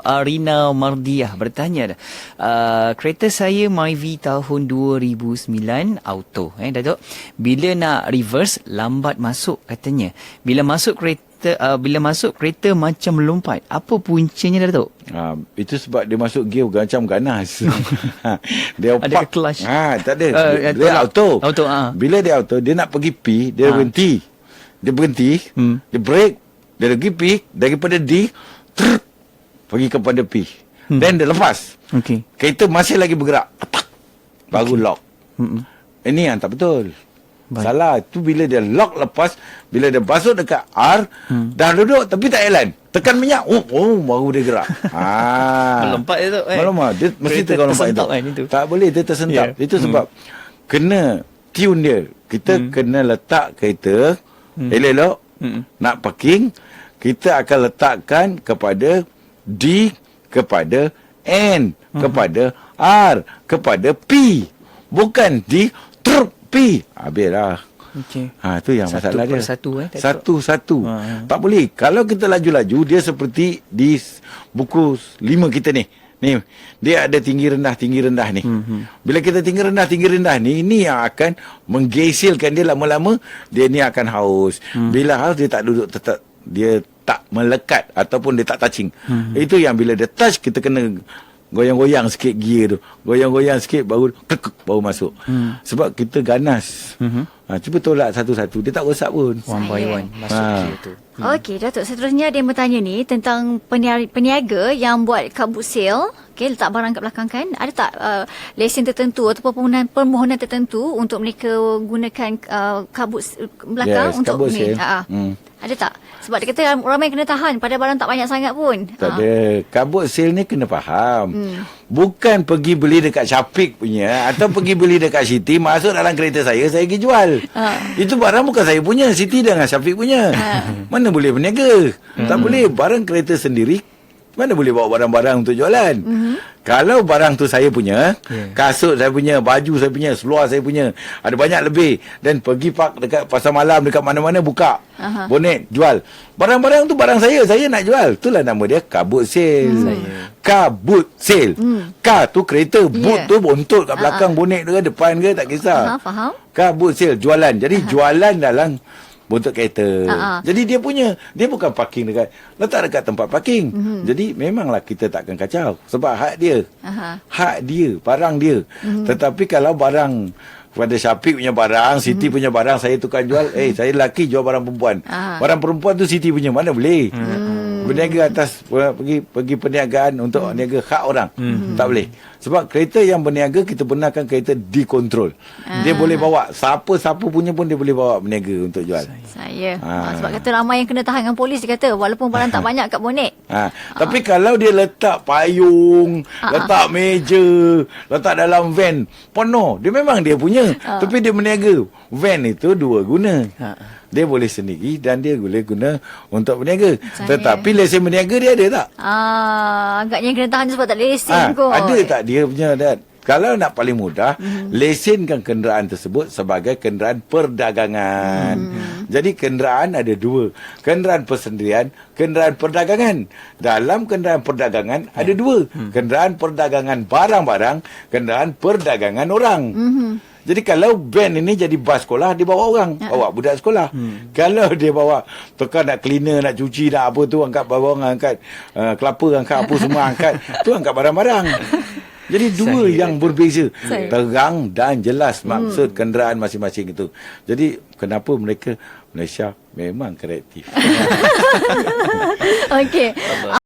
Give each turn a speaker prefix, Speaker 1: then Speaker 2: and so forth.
Speaker 1: Rina Mardiah bertanya, kereta saya Myvi tahun 2009 auto, Datuk. Bila nak reverse lambat masuk katanya. Bila masuk kereta macam melompat. Apa puncanya, Datuk?
Speaker 2: Itu sebab dia masuk gear macam ganas. Dia
Speaker 1: Ada clutch?
Speaker 2: Tak ada. Dia auto. Bila dia auto, dia nak pergi P, dia berhenti. Dia berhenti, dia break, dia lagi P, daripada D, pergi kepada P. Then dia lepas.
Speaker 1: Okay.
Speaker 2: Kereta masih lagi bergerak. Baru lock. Ini yang tak betul. Baik. Salah. Itu bila dia lock lepas, bila dia masuk dekat R, dah duduk tapi tak jalan. Tekan minyak, baru dia gerak.
Speaker 1: Melompat itu.
Speaker 2: Melompat. Dia mesti tekan lompat itu. Tak boleh, dia tersentap. Itu sebab kena tune dia. Kita kena letak kereta elok-elok. Nak parking, kita akan letakkan kepada D, kepada N, kepada R, kepada P. Bukan D, P. Habislah.
Speaker 1: Okay.
Speaker 2: Itu yang masalah dia.
Speaker 1: Satu-satu.
Speaker 2: Tak boleh. Kalau kita laju-laju, dia seperti di buku 5 kita ni. Dia ada tinggi rendah ni. Bila kita tinggi rendah ni, ini yang akan menggesilkan dia lama-lama, dia ni akan haus. Bila haus, dia tak duduk tetap, dia tak melekat ataupun dia tak touching. Itu yang bila dia touch, kita kena goyang-goyang sikit gear tu. Goyang-goyang sikit baru masuk. Sebab kita ganas. Cuba tolak satu-satu. Dia tak rosak pun.
Speaker 1: One by one masuk gear tu.
Speaker 3: Okey, Datuk. Seterusnya dia bertanya ni tentang peniaga yang buat kabut sale. Okey, letak barang kat belakang kan. Ada tak lesen tertentu ataupun permohonan tertentu untuk mereka gunakan kabut belakang untuk
Speaker 2: kabut
Speaker 3: ni? Ada tak? Sebab dia kata ramai kena tahan pada barang tak banyak sangat pun.
Speaker 2: Tak ada. Kabut sale ni kena faham. Bukan pergi beli dekat Syafiq punya atau pergi beli dekat Siti, masuk dalam kereta saya pergi jual. Itu barang bukan saya punya, Siti dengan Syafiq punya. Mana boleh berniaga? Tak boleh. Barang kereta sendiri, mana boleh bawa barang-barang untuk jualan? Kalau barang tu saya punya, kasut saya punya, baju saya punya, seluar saya punya, ada banyak lebih, dan pergi park dekat pasar malam, dekat mana-mana buka bonet, jual. Barang-barang tu barang saya nak jual. Itulah nama dia kabut sale. Kabut sale. Ka tu kereta, boot tu bontot kat belakang, bonet tu ke depan ke tak kisah.
Speaker 3: Faham.
Speaker 2: Kabut sale, jualan. Jadi jualan dalam bontot kereta. Jadi dia punya, dia bukan parking letak dekat tempat parking. Jadi memanglah kita takkan kacau sebab hak dia. Hak dia, barang dia. Tetapi kalau barang pada Syafiq punya barang, Siti punya barang saya tukar jual, saya lelaki jual barang perempuan. Barang perempuan tu Siti punya, mana boleh. Berniaga atas pergi perniagaan untuk niaga hak orang. Tak boleh. Sebab kereta yang berniaga, kita benarkan kereta dikontrol. Dia boleh bawa siapa punya pun dia boleh bawa berniaga untuk jual.
Speaker 3: Sebab kata ramai yang kena tahan dengan polis, dia kata walaupun barang tak banyak kat bonet.
Speaker 2: Tapi kalau dia letak payung, letak meja, letak dalam van penuh, dia memang dia punya. Tapi dia berniaga. Van itu dua guna. Dia boleh sendiri dan dia boleh guna untuk berniaga. Tetapi lesen berniaga dia ada tak?
Speaker 3: Agaknya yang kena tahan sebab tak lesen kot.
Speaker 2: Ada tak dia punya? Kalau nak paling mudah, lesenkan kenderaan tersebut sebagai kenderaan perdagangan. Jadi kenderaan ada dua. Kenderaan persendirian, kenderaan perdagangan. Dalam kenderaan perdagangan ada dua. Kenderaan perdagangan barang-barang, kenderaan perdagangan orang. Jadi kalau van ini jadi bas sekolah, dia bawa orang, bawa budak sekolah. Kalau dia bawa tukar nak cleaner, nak cuci, nak apa tu, angkat bawang, angkat kelapa, angkat apa semua, angkat tu, angkat barang-barang. Jadi dua yang berbeza. Terang dan jelas maksud kenderaan masing-masing itu. Jadi kenapa Malaysia memang kreatif.
Speaker 3: Okey.